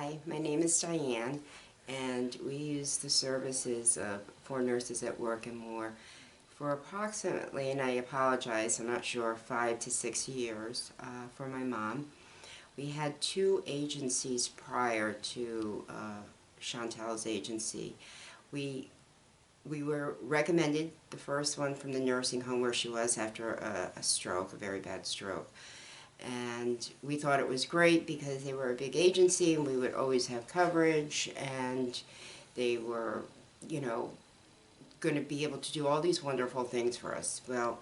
Hi, my name is Dianne, and we use the services of 4 Nurses at Work and More for approximately, and I apologize, I'm not sure, 5 to 6 years for my mom. We had 2 agencies prior to Chantel's agency. We were recommended, the first one from the nursing home where she was after a stroke, a very bad stroke. And we thought it was great because they were a big agency and we would always have coverage, and they were, you know, going to be able to do all these wonderful things for us. Well,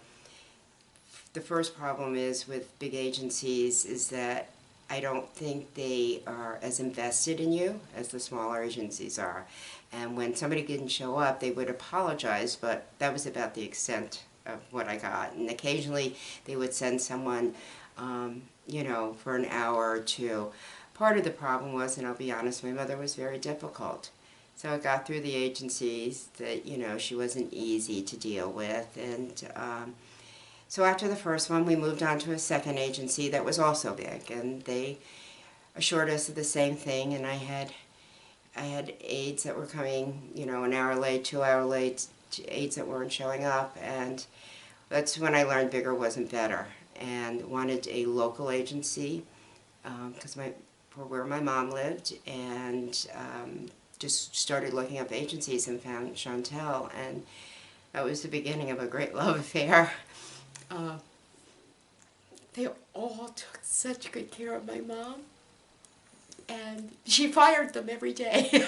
the first problem is with big agencies is that I don't think they are as invested in you as the smaller agencies are. And when somebody didn't show up, they would apologize, but that was about the extent of what I got. And occasionally they would send someone you know, for an hour or two. Part of the problem was, and I'll be honest, my mother was very difficult. So I got through the agencies that, you know, she wasn't easy to deal with. And so after the first one, we moved on to a second agency that was also big. And they assured us of the same thing. And I had aides that were coming, you know, an hour late, 2 hours late, aides that weren't showing up. And that's when I learned bigger wasn't better, and wanted a local agency because for where my mom lived, and just started looking up agencies and found Chantel, and that was the beginning of a great love affair. They all took such good care of my mom, and she fired them every day.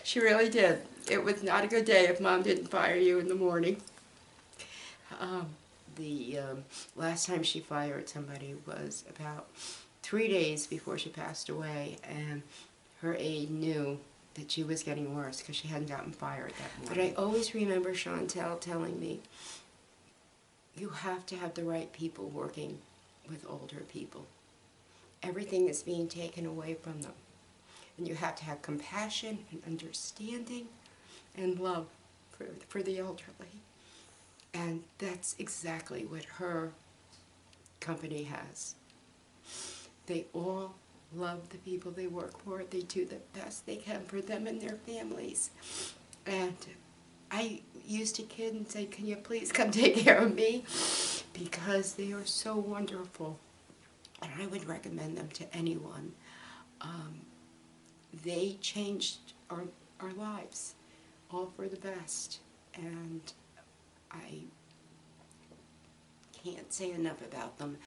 She really did. It was not a good day if Mom didn't fire you in the morning. The last time she fired somebody was about 3 days before she passed away, and her aide knew that she was getting worse because she hadn't gotten fired that morning. But I always remember Chantel telling me, you have to have the right people working with older people. Everything is being taken away from them. And you have to have compassion and understanding and love for the elderly. And that's exactly what her company has. They all love the people they work for. They do the best they can for them and their families. And I used to kid and say, can you please come take care of me? Because they are so wonderful. And I would recommend them to anyone. They changed our lives, all for the best. And I can't say enough about them.